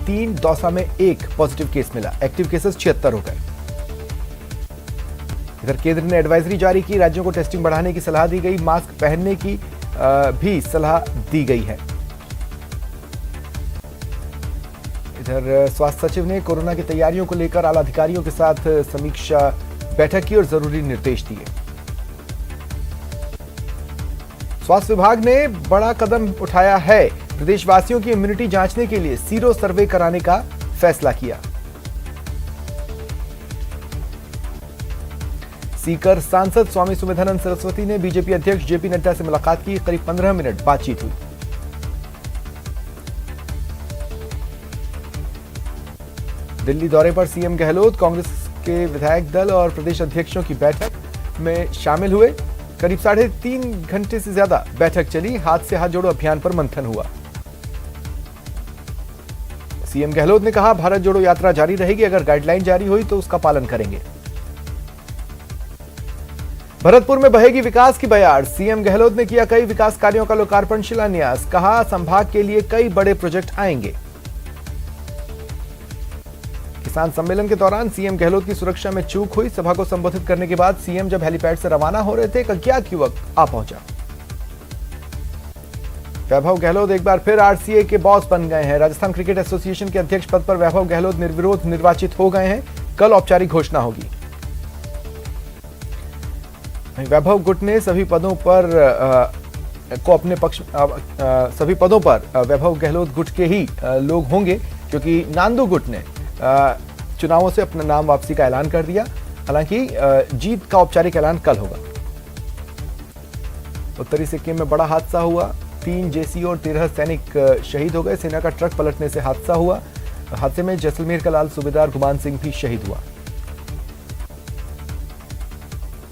3, दौसा में 1 positive case मिला। Active cases 76 हो गए। इधर केंद्र ने एडवाइजरी जारी की, राज्यों को टेस्टिंग बढ़ाने की सलाह दी गई, मास्क पहनने की भी सलाह दी गई है। इधर स्वास्थ्य सचिव ने कोरोना की तैयारियों को लेकर आला अधिकारियों के साथ समीक्षा बैठक की और जरूरी निर्देश दिए। स्वास्थ्य विभाग ने बड़ा कदम उठाया है, प्रदेशवासियों की इम्यूनिटी जांचने के लिए सीरो सर्वे कराने का फैसला किया। सीकर सांसद स्वामी सुमेधानंद सरस्वती ने बीजेपी अध्यक्ष जेपी नड्डा से मुलाकात की, करीब 15 मिनट बातचीत हुई। दिल्ली दौरे पर सीएम गहलोत कांग्रेस के विधायक दल और प्रदेश अध्यक्षों की बैठक में शामिल हुए। करीब 3.5 घंटे से ज्यादा बैठक चली। हाथ से हाथ जोड़ो अभियान पर मंथन हुआ। सीएम गहलोत ने कहा, भारत जोड़ो यात्रा जारी रहेगी, अगर गाइडलाइन जारी हुई तो उसका पालन करेंगे। भरतपुर में बहेगी विकास की बयार, सीएम गहलोत ने किया कई विकास कार्यों का लोकार्पण शिलान्यास, कहा संभाग के लिए कई बड़े प्रोजेक्ट आएंगे। किसान सम्मेलन के दौरान सीएम गहलोत की सुरक्षा में चूक हुई, सभा को संबोधित करने के बाद सीएम जब हेलीपैड से रवाना हो रहे थे, एक अज्ञात युवक आ पहुंचा। वैभव गहलोत एक बार फिर आरसीए के बॉस बन गए हैं। राजस्थान क्रिकेट एसोसिएशन के अध्यक्ष पद पर वैभव गहलोत निर्विरोध निर्वाचित हो गए हैं। कल औपचारिक घोषणा होगी। वैभव गुट ने सभी पदों पर सभी पदों पर वैभव गहलोत गुट के ही लोग होंगे, क्योंकि नांदू गुट ने चुनावों से अपना नाम वापसी का ऐलान कर दिया। हालांकि जीत का औपचारिक ऐलान कल होगा। उत्तरी सिक्किम में बड़ा हादसा हुआ, 3 जेसी और 13 सैनिक शहीद हो गए। सेना का ट्रक पलटने से हादसा हुआ। हादसे में जैसलमेर का लाल सूबेदार गुमान सिंह भी शहीद हुआ।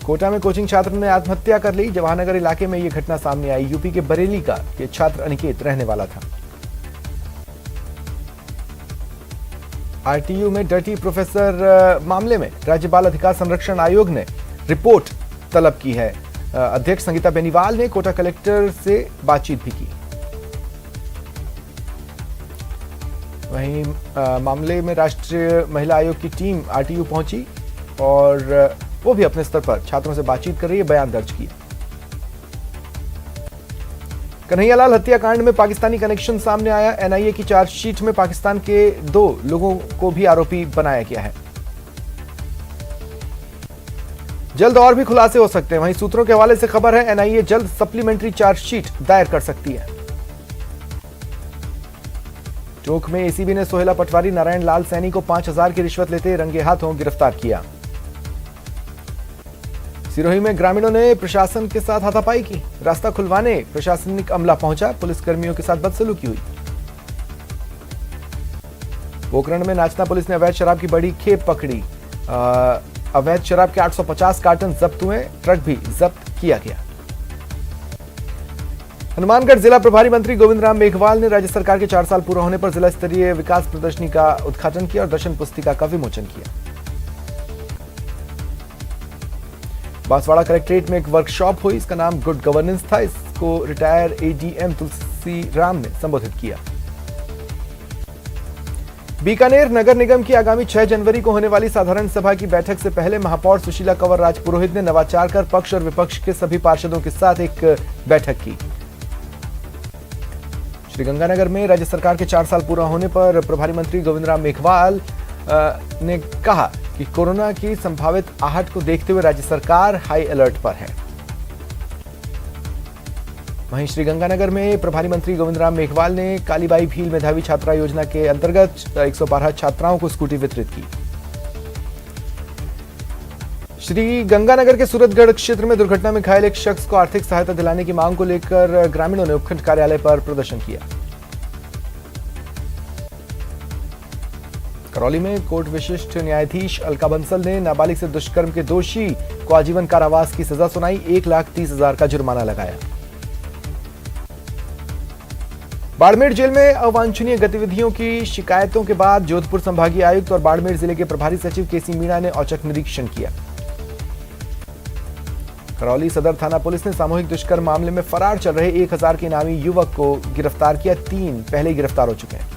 कोटा में कोचिंग छात्र ने आत्महत्या कर ली। जवाहरनगर इलाके में यह घटना सामने आई। यूपी के बरेली का यह छात्र अनिकेत रहने वाला था। आरटीयू में डर्टी प्रोफेसर मामले में राज्य बाल अधिकार संरक्षण आयोग ने रिपोर्ट तलब की है। अध्यक्ष संगीता बेनीवाल ने कोटा कलेक्टर से बातचीत भी की। वहीं मामले में राष्ट्रीय महिला आयोग की टीम आरटीयू पहुंची और वो भी अपने स्तर पर छात्रों से बातचीत कर रही है, बयान दर्ज किया। कन्हैयालाल हत्याकांड में पाकिस्तानी कनेक्शन सामने आया। एनआईए की चार्जशीट में पाकिस्तान के 2 लोगों को भी आरोपी बनाया गया है। जल्द और भी खुलासे हो सकते हैं। वहीं सूत्रों के हवाले से खबर है, एनआईए जल्द सप्लीमेंट्री चार्जशीट दायर कर सकती है। टोंक में एसीबी ने सोहेला पटवारी नारायण लाल सैनी को 5000 की रिश्वत लेते रंगे हाथों गिरफ्तार किया। सिरोही में ग्रामीणों ने प्रशासन के साथ हाथापाई की। रास्ता खुलवाने प्रशासनिक अमला पहुंचा, पुलिसकर्मियों के साथ बदसलूकी हुई। पोखरण में नाचना पुलिस ने अवैध शराब की बड़ी खेप पकड़ी। अवैध शराब के 850 कार्टन जब्त हुए, ट्रक भी जब्त किया गया। हनुमानगढ़ जिला प्रभारी मंत्री गोविंद राम मेघवाल ने राज्य सरकार के 4 साल पूरा होने पर जिला स्तरीय विकास प्रदर्शनी का उद्घाटन किया और दर्शन पुस्तिका का विमोचन किया। बांसवाड़ा कलेक्ट्रेट में एक वर्कशॉप हुई, इसका नाम गुड गवर्नेंस था। इसको रिटायर एडीएम तुलसी राम ने संबोधित किया। बीकानेर नगर निगम की आगामी 6 जनवरी को होने वाली साधारण सभा की बैठक से पहले महापौर सुशीला कंवर राजपुरोहित ने नवाचार कर पक्ष और विपक्ष के सभी पार्षदों के साथ एक बैठक की। श्रीगंगानगर में राज्य सरकार के 4 साल पूरा होने पर प्रभारी मंत्री गोविंद राम मेघवाल ने कहा कि कोरोना की संभावित आहट को देखते हुए राज्य सरकार हाई अलर्ट पर है। वहीं श्रीगंगानगर में प्रभारी मंत्री गोविंद राम मेघवाल ने कालीबाई भील मेधावी छात्रा योजना के अंतर्गत 112 छात्राओं को स्कूटी वितरित की। श्रीगंगानगर के सूरतगढ़ क्षेत्र में दुर्घटना में घायल एक शख्स को आर्थिक सहायता दिलाने की मांग को लेकर ग्रामीणों ने उपखंड कार्यालय पर प्रदर्शन किया। करौली में कोर्ट विशिष्ट न्यायाधीश अलका बंसल ने नाबालिग से दुष्कर्म के दोषी को आजीवन कारावास की सजा सुनाई, 1,30,000 का जुर्माना लगाया। बाड़मेर जेल में अवांछनीय गतिविधियों की शिकायतों के बाद जोधपुर संभागीय आयुक्त और बाड़मेर जिले के प्रभारी सचिव केसी मीणा ने औचक निरीक्षण किया। करौली सदर थाना पुलिस ने सामूहिक दुष्कर्म मामले में फरार चल रहे 1000 के इनामी युवक को गिरफ्तार किया। 3 पहले गिरफ्तार हो चुके हैं।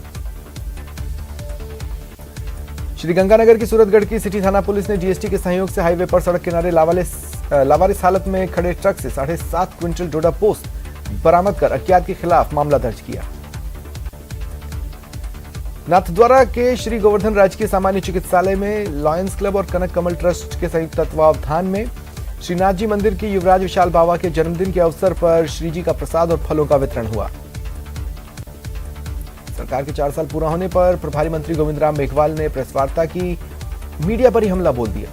श्रीगंगानगर की सूरतगढ़ की सिटी थाना पुलिस ने जीएसटी के सहयोग से हाईवे पर सड़क किनारे लावारिस हालत में खड़े ट्रक से 7.5 क्विंटल डोडा पोस्त बरामद कर अज्ञात के खिलाफ मामला दर्ज किया। नाथद्वारा के श्री गोवर्धन राजकीय सामान्य चिकित्सालय में लॉयंस क्लब और कनक कमल ट्रस्ट के संयुक्त तत्वावधान में श्रीनाथ जी मंदिर के युवराज विशाल बाबा के जन्मदिन के अवसर पर श्री जी का प्रसाद और फलों का वितरण हुआ। सरकार के 4 साल पूरा होने पर प्रभारी मंत्री गोविंद राम मेघवाल ने प्रेस वार्ता की, मीडिया पर ही हमला बोल दिया।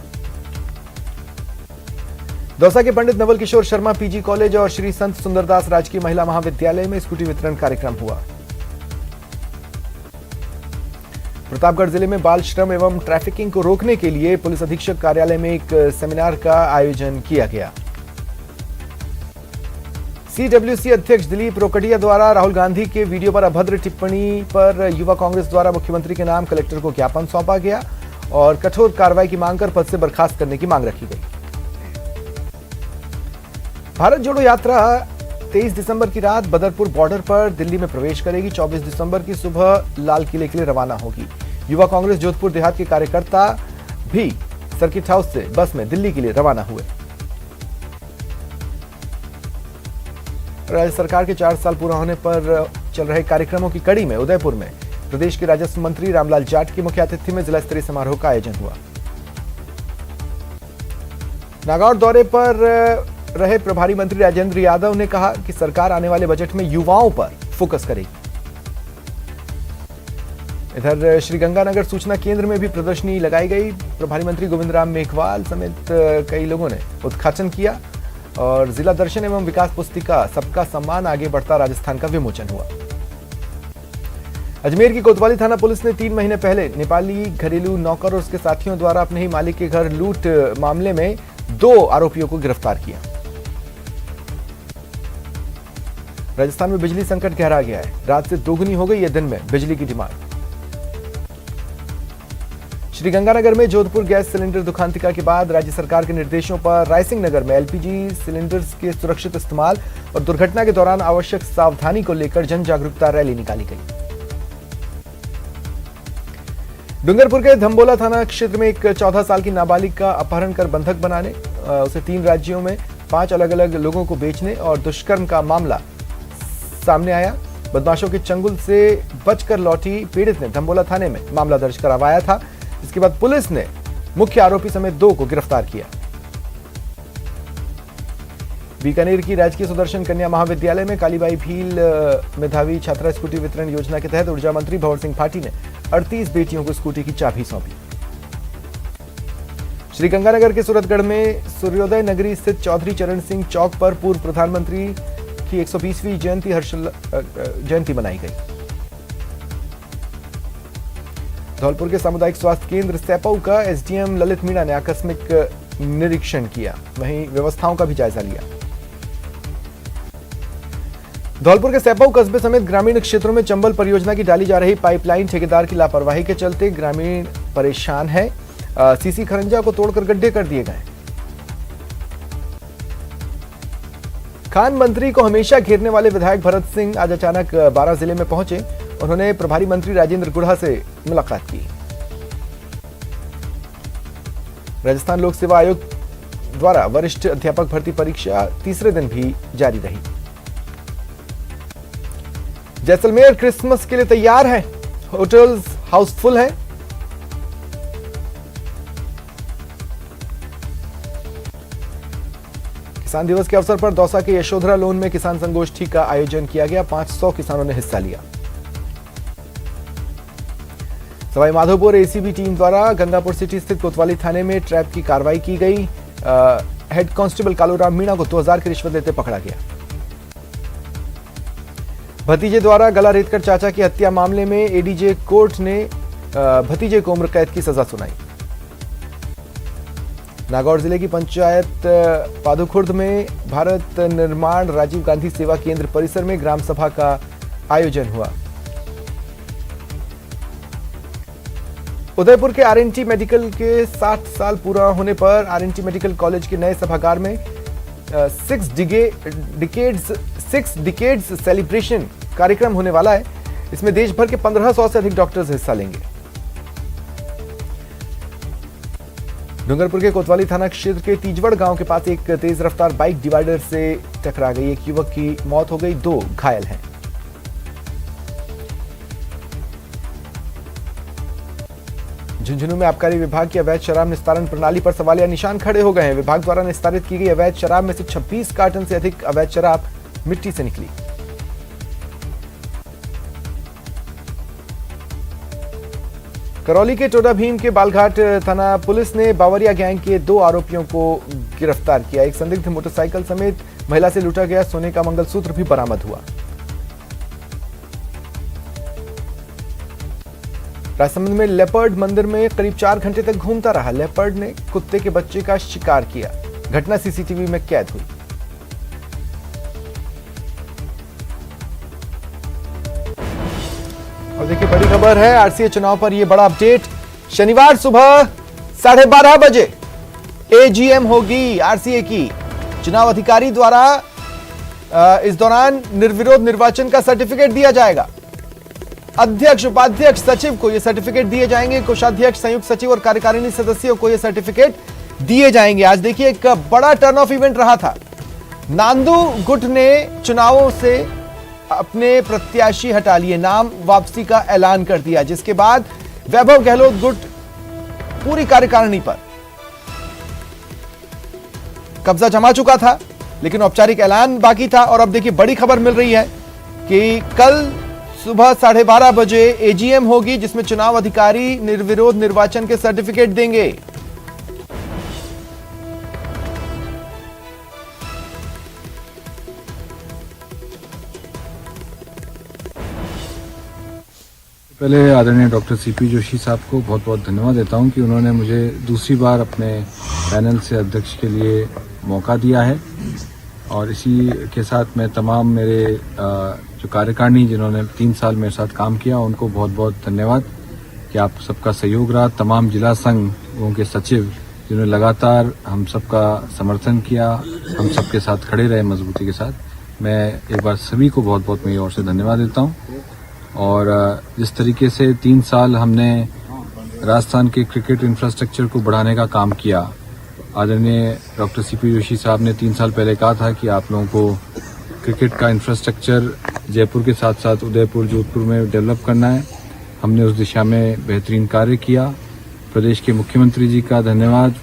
दौसा के पंडित नवल किशोर शर्मा पीजी कॉलेज और श्री संत सुंदरदास राजकीय महिला महाविद्यालय में स्कूटी वितरण कार्यक्रम हुआ। प्रतापगढ़ जिले में बाल श्रम एवं ट्रैफिकिंग को रोकने के लिए पुलिस अधीक्षक कार्यालय में एक सेमिनार का आयोजन किया गया। सीडब्ल्यूसी अध्यक्ष दिलीप रोकड़िया द्वारा राहुल गांधी के वीडियो पर अभद्र टिप्पणी पर युवा कांग्रेस द्वारा मुख्यमंत्री के नाम कलेक्टर को ज्ञापन सौंपा गया और कठोर कार्रवाई की मांग कर पद से बर्खास्त करने की मांग रखी गई। भारत जोड़ो यात्रा 23 दिसंबर की रात बदरपुर बॉर्डर पर दिल्ली में प्रवेश करेगी। 24 दिसंबर की सुबह लाल किले के लिए रवाना होगी। युवा कांग्रेस जोधपुर देहात के कार्यकर्ता भी सर्किट हाउस से बस में दिल्ली के लिए रवाना हुए। राज्य सरकार के 4 साल पूरा होने पर चल रहे कार्यक्रमों की कड़ी में उदयपुर में प्रदेश के राजस्व मंत्री रामलाल जाट की मुख्य आतिथ्य में जिला स्तरीय समारोह का आयोजन हुआ। नागौर दौरे पर रहे प्रभारी मंत्री राजेंद्र यादव ने कहा कि सरकार आने वाले बजट में युवाओं पर फोकस करेगी। इधर श्रीगंगानगर सूचना केंद्र में भी प्रदर्शनी लगाई गई। प्रभारी मंत्री गोविंद राम मेघवाल समेत कई लोगों ने उद्घाटन किया और जिला दर्शन एवं विकास पुस्तिका सबका सम्मान आगे बढ़ता राजस्थान का विमोचन हुआ। अजमेर की कोतवाली थाना पुलिस ने 3 महीने पहले नेपाली घरेलू नौकर और उसके साथियों द्वारा अपने ही मालिक के घर लूट मामले में 2 आरोपियों को गिरफ्तार किया। राजस्थान में बिजली संकट गहरा गया है। रात से दोगुनी हो गई है दिन में बिजली की डिमांड। श्रीगंगानगर में जोधपुर गैस सिलेंडर दुखांतिका के बाद राज्य सरकार के निर्देशों पर रायसिंह नगर में एलपीजी सिलेंडर्स के सुरक्षित इस्तेमाल और दुर्घटना के दौरान आवश्यक सावधानी को लेकर जन जागरूकता रैली निकाली गई। डूंगरपुर के धम्बोला थाना क्षेत्र में एक 14 साल की नाबालिग का अपहरण कर बंधक बनाने, उसे 3 राज्यों में 5 अलग अलग लोगों को बेचने और दुष्कर्म का मामला सामने आया। बदमाशों के चंगुल से बचकर लौटी पीड़ित ने धम्बोला थाने में मामला दर्ज करवाया था। इसके बाद पुलिस ने मुख्य आरोपी समेत 2 को गिरफ्तार किया। बीकानेर की राजकीय सुदर्शन कन्या महाविद्यालय में कालीबाई भील मेधावी छात्रा स्कूटी वितरण योजना के तहत ऊर्जा मंत्री भंवर सिंह भाटी ने 38 बेटियों को स्कूटी की चाबी सौंपी। श्रीगंगानगर के सूरतगढ़ में सूर्योदय नगरी स्थित चौधरी चरण सिंह चौक पर पूर्व प्रधानमंत्री की 120वीं जयंती मनाई गई। धौलपुर के सामुदायिक स्वास्थ्य केंद्र सैपऊ का एसडीएम ललित मीणा ने आकस्मिक निरीक्षण किया, वहीं व्यवस्थाओं का भी जायजा लिया। धौलपुर के सैपऊ कस्बे समेत ग्रामीण क्षेत्रों में चंबल परियोजना की डाली जा रही पाइपलाइन ठेकेदार की लापरवाही के चलते ग्रामीण परेशान है। सीसी खरंजा को तोड़कर गड्ढे कर दिए गए। खान मंत्री को हमेशा घेरने वाले विधायक भरत सिंह आज अचानक बारां जिले में पहुंचे। उन्होंने प्रभारी मंत्री राजेंद्र गुढ़ा से मुलाकात की। राजस्थान लोक सेवा आयोग द्वारा वरिष्ठ अध्यापक भर्ती परीक्षा तीसरे दिन भी जारी रही। जैसलमेर क्रिसमस के लिए तैयार है, होटल्स हाउसफुल हैं। किसान दिवस के अवसर पर दौसा के यशोधरा लोन में किसान संगोष्ठी का आयोजन किया गया। 500 किसानों ने हिस्सा लिया। सवाई माधोपुर एसीबी टीम द्वारा गंगापुर सिटी स्थित कोतवाली थाने में ट्रैप की कार्रवाई की गई। हेड कांस्टेबल कालूराम मीणा को 2000 की रिश्वत देते पकड़ा गया। भतीजे द्वारा गला रेतकर चाचा की हत्या मामले में एडीजे कोर्ट ने भतीजे को उम्र कैद की सजा सुनाई। नागौर जिले की पंचायत पादुखुर्द में भारत निर्माण राजीव गांधी सेवा केंद्र परिसर में ग्राम सभा का आयोजन हुआ। उदयपुर के आरएनटी मेडिकल के 60 साल पूरा होने पर आरएनटी मेडिकल कॉलेज के नए सभागार में 6 डिकेड्स सेलिब्रेशन कार्यक्रम होने वाला है। इसमें देश भर के 1500 से अधिक डॉक्टर्स हिस्सा लेंगे। डूंगरपुर के कोतवाली थाना क्षेत्र के तीजवड़ गांव के पास एक तेज रफ्तार बाइक डिवाइडर से टकरा गई। एक युवक की मौत हो गई, 2 घायल हैं। झुंझुनू में आबकारी विभाग की अवैध शराब निस्तारण प्रणाली पर सवालिया निशान खड़े हो गए हैं। विभाग द्वारा निस्तारित की गई अवैध शराब में से 26 कार्टन से अधिक अवैध शराब मिट्टी से निकली। करौली के टोडा भीम के बालघाट थाना पुलिस ने बावरिया गैंग के 2 आरोपियों को गिरफ्तार किया। एक संदिग्ध मोटरसाइकिल समेत महिला से लूटा गया सोने का मंगलसूत्र भी बरामद हुआ। राजसमंद में लेपर्ड मंदिर में करीब 4 घंटे तक घूमता रहा। लेपर्ड ने कुत्ते के बच्चे का शिकार किया। घटना सीसीटीवी में कैद हुई। और देखिए बड़ी खबर है, आरसीए चुनाव पर यह बड़ा अपडेट। शनिवार सुबह 12:30 बजे एजीएम होगी आरसीए की। चुनाव अधिकारी द्वारा इस दौरान निर्विरोध निर्वाचन का सर्टिफिकेट दिया जाएगा। अध्यक्ष, उपाध्यक्ष, सचिव को यह सर्टिफिकेट दिए जाएंगे। कोषाध्यक्ष, संयुक्त सचिव और कार्यकारिणी सदस्यों को यह सर्टिफिकेट दिए जाएंगे। आज देखिए एक बड़ा टर्न ऑफ इवेंट रहा था। नांदू गुट ने चुनावों से अपने प्रत्याशी हटा लिए, नाम वापसी का ऐलान कर दिया, जिसके बाद वैभव गहलोत गुट पूरी कार्यकारिणी पर कब्जा जमा चुका था, लेकिन औपचारिक ऐलान बाकी था। और अब देखिए बड़ी खबर मिल रही है कि कल सुबह 12:30 बजे एजीएम होगी, जिसमें चुनाव अधिकारी निर्विरोध निर्वाचन के सर्टिफिकेट देंगे। पहले आदरणीय डॉक्टर सीपी जोशी साहब को बहुत बहुत धन्यवाद देता हूं कि उन्होंने मुझे दूसरी बार अपने पैनल से अध्यक्ष के लिए मौका दिया है। और इसी के साथ मैं तमाम मेरे जो कार्यकारिणी जिन्होंने 3 साल मेरे साथ काम किया, उनको बहुत बहुत धन्यवाद कि आप सबका सहयोग रहा। तमाम जिला संघों के सचिव जिन्होंने लगातार हम सबका समर्थन किया, हम सबके साथ खड़े रहे मजबूती के साथ, मैं एक बार सभी को बहुत बहुत मेरी ओर से धन्यवाद देता हूँ। और जिस तरीके से 3 साल हमने राजस्थान के क्रिकेट इंफ्रास्ट्रक्चर को बढ़ाने का काम किया, आदरणीय डॉक्टर सीपी जोशी साहब ने 3 साल पहले कहा था कि आप लोगों को क्रिकेट का इंफ्रास्ट्रक्चर जयपुर के साथ साथ उदयपुर, जोधपुर में डेवलप करना है। हमने उस दिशा में बेहतरीन कार्य किया। प्रदेश के मुख्यमंत्री जी का धन्यवाद,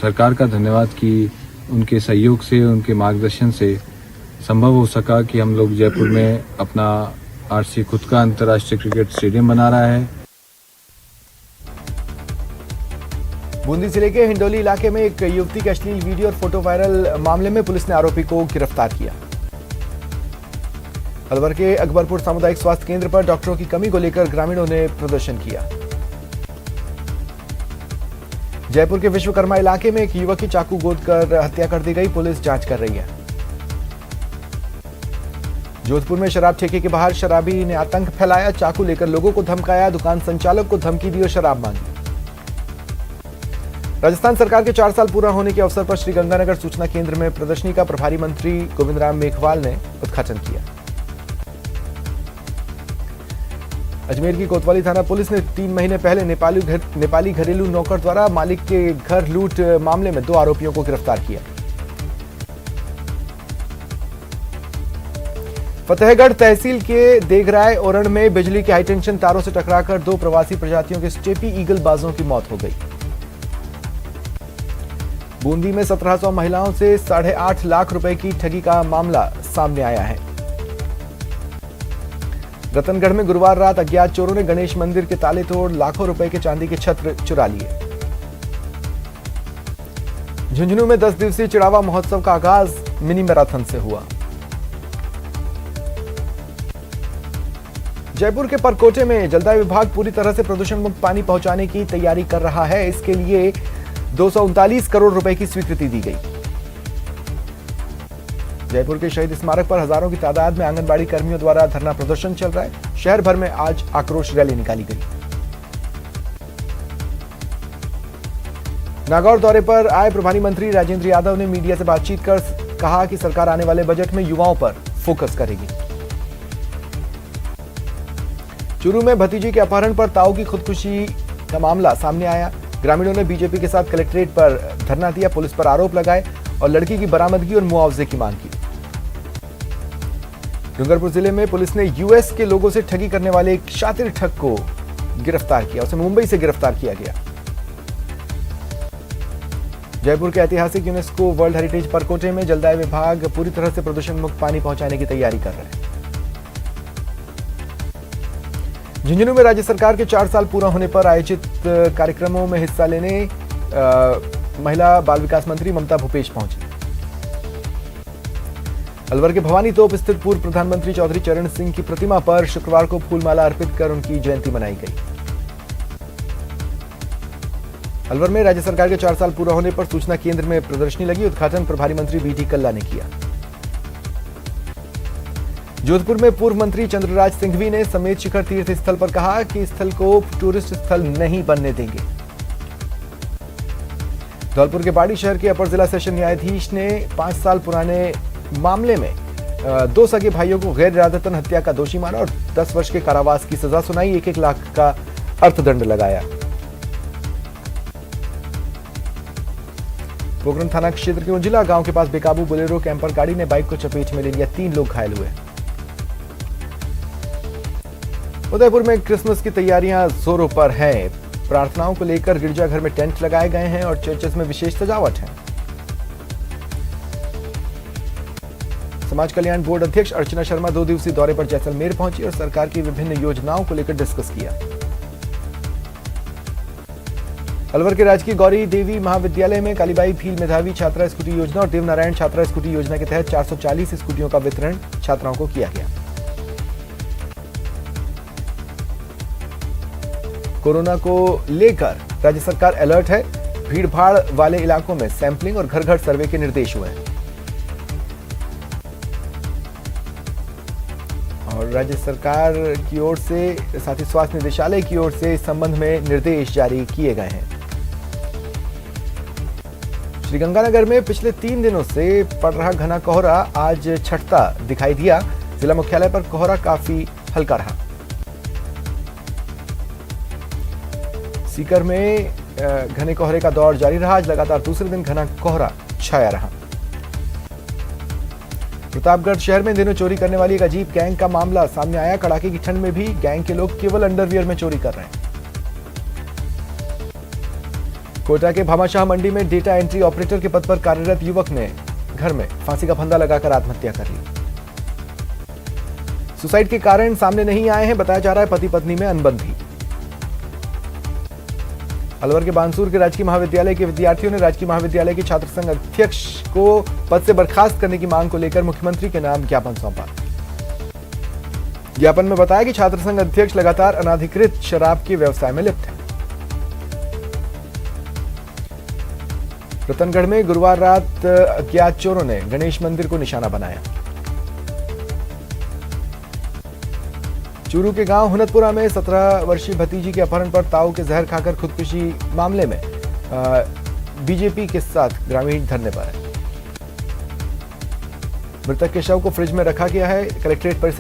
सरकार का धन्यवाद कि उनके सहयोग से, उनके मार्गदर्शन से संभव हो सका कि हम लोग जयपुर में अपना आरसीए खुद का अंतर्राष्ट्रीय क्रिकेट स्टेडियम बना रहा है। बूंदी जिले के हिंडोली इलाके में एक युवती के अश्लील वीडियो और फोटो वायरल मामले में पुलिस ने आरोपी को गिरफ्तार किया। अलवर के अकबरपुर सामुदायिक स्वास्थ्य केंद्र पर डॉक्टरों की कमी को लेकर ग्रामीणों ने प्रदर्शन किया। जयपुर के विश्वकर्मा इलाके में एक युवक की चाकू गोदकर हत्या कर दी गई, पुलिस जांच कर रही है। जोधपुर में शराब ठेके के बाहर शराबी ने आतंक फैलाया, चाकू लेकर लोगों को धमकाया, दुकान संचालक को धमकी दी और शराब मांगी। राजस्थान सरकार के 4 साल पूरा होने के अवसर पर श्रीगंगानगर सूचना केंद्र में प्रदर्शनी का प्रभारी मंत्री गोविंद राम मेघवाल ने उद्घाटन किया। अजमेर की कोतवाली थाना पुलिस ने 3 महीने पहले नेपाली घरेलू नौकर द्वारा मालिक के घर लूट मामले में 2 आरोपियों को गिरफ्तार किया। फतेहगढ़ तहसील के देगराय ओरण में बिजली के हाईटेंशन तारों से टकराकर 2 प्रवासी प्रजातियों के स्टेपी ईगल बाजों की मौत हो गई। बूंदी में 1700 महिलाओं से 8.5 लाख रुपए की ठगी का मामला सामने आया है। रतनगढ़ में गुरुवार रात अज्ञात चोरों ने गणेश मंदिर के ताले तोड़ लाखों रुपए के चांदी के छत्र चुरा लिए। झुंझुनू में 10 दिवसीय चिड़ावा महोत्सव का आगाज मिनी मैराथन से हुआ। जयपुर के परकोटे में जलदाय विभाग पूरी तरह से प्रदूषण मुक्त पानी पहुंचाने की तैयारी कर रहा है। इसके लिए 239 करोड़ रुपए की स्वीकृति दी गई। जयपुर के शहीद स्मारक पर हजारों की तादाद में आंगनबाड़ी कर्मियों द्वारा धरना प्रदर्शन चल रहा है। शहर भर में आज आक्रोश रैली निकाली गई। नागौर दौरे पर आए प्रभारी मंत्री राजेंद्र यादव ने मीडिया से बातचीत कर कहा कि सरकार आने वाले बजट में युवाओं पर फोकस करेगी। चूरू में भतीजी के अपहरण पर ताऊ की खुदकुशी का मामला सामने आया। ग्रामीणों ने बीजेपी के साथ कलेक्ट्रेट पर धरना दिया, पुलिस पर आरोप लगाए और लड़की की बरामदगी और मुआवजे की मांग की। डूंगरपुर जिले में पुलिस ने यूएस के लोगों से ठगी करने वाले एक शातिर ठग को गिरफ्तार किया। उसे मुंबई से गिरफ्तार किया गया। जयपुर के ऐतिहासिक यूनेस्को वर्ल्ड हेरिटेज परकोटे में जलदाय विभाग पूरी तरह से प्रदूषण मुक्त पानी पहुंचाने की तैयारी कर रहे हैं। झुंझुनू में राज्य सरकार के 4 साल पूरा होने पर आयोजित कार्यक्रमों में हिस्सा लेने महिला बाल विकास मंत्री ममता भूपेश पहुंची। अलवर के भवानी तोप स्थित पूर्व प्रधानमंत्री चौधरी चरण सिंह की प्रतिमा पर शुक्रवार को फूलमाला अर्पित कर उनकी जयंती मनाई गई। अलवर में राज्य सरकार के 4 साल पूरा होने पर सूचना केंद्र में प्रदर्शनी लगी। उद्घाटन प्रभारी मंत्री बीटी कल्ला ने किया। जोधपुर में पूर्व मंत्री चंद्रराज सिंघवी ने समेत शिखर तीर्थ स्थल पर कहा कि स्थल को टूरिस्ट स्थल नहीं बनने देंगे। धौलपुर के बाड़ी शहर के अपर जिला सेशन न्यायाधीश ने 5 साल पुराने मामले में 2 सगे भाइयों को गैर इरादतन हत्या का दोषी माना और 10 वर्ष के कारावास की सजा सुनाई। 1-1 लाख का अर्थदंड लगाया। पोखरण थाना क्षेत्र के उंजिला गांव के पास बेकाबू बोलेरो कैंपर गाड़ी ने बाइक को चपेट में ले लिया। 3 लोग घायल हुए। उदयपुर में क्रिसमस की तैयारियां जोरों पर हैं। प्रार्थनाओं को लेकर गिरजाघर में टेंट लगाए गए हैं और चर्चेस में विशेष सजावट है। समाज कल्याण बोर्ड अध्यक्ष अर्चना शर्मा 2 दिवसीय दौरे पर जैसलमेर पहुंची और सरकार की विभिन्न योजनाओं को लेकर डिस्कस किया। अलवर के राजकीय गौरी देवी महाविद्यालय में कालीबाई भील मेधावी छात्रा स्कूटी योजना और देवनारायण छात्रा स्कूटी योजना के तहत 440 स्कूटियों का वितरण छात्राओं को किया गया। कोरोना को लेकर राज्य सरकार अलर्ट है। भीड़भाड़ वाले इलाकों में सैंपलिंग और घर घर सर्वे के निर्देश हुए हैं। और राज्य सरकार की ओर से साथ ही स्वास्थ्य निदेशालय की ओर से इस संबंध में निर्देश जारी किए गए हैं। श्रीगंगानगर में पिछले 3 दिनों से पड़ रहा घना कोहरा आज छटता दिखाई दिया। जिला मुख्यालय पर कोहरा काफी हल्का रहा। सीकर में घने कोहरे का दौर जारी रहा। आज लगातार दूसरे दिन घना कोहरा छाया रहा। प्रतापगढ़ शहर में इन दिनों चोरी करने वाली एक अजीब गैंग का मामला सामने आया। कड़ाके की ठंड में भी गैंग के लोग केवल अंडरवियर में चोरी कर रहे हैं। कोटा के भामाशाह मंडी में डेटा एंट्री ऑपरेटर के पद पर कार्यरत युवक ने घर में फांसी का फंदा लगाकर आत्महत्या कर ली। सुसाइड के कारण सामने नहीं आए हैं। बताया जा रहा है पति पत्नी में अनबन थी। अलवर के बानसूर के राजकीय महाविद्यालय के विद्यार्थियों ने राजकीय महाविद्यालय के छात्र संघ अध्यक्ष को पद से बर्खास्त करने की मांग को लेकर मुख्यमंत्री के नाम ज्ञापन सौंपा। ज्ञापन में बताया कि छात्र संघ अध्यक्ष लगातार अनाधिकृत शराब के व्यवसाय में लिप्त है। रतनगढ़ में गुरुवार रात अज्ञात चोरों ने गणेश मंदिर को निशाना बनाया। चूरू के गांव हुनतपुरा में 17 वर्षीय भतीजी के अपहरण पर ताऊ के जहर खाकर खुदकुशी मामले में बीजेपी के साथ ग्रामीण धरने पर है। मृतक के शव को फ्रिज में रखा गया है। कलेक्ट्रेट परिसर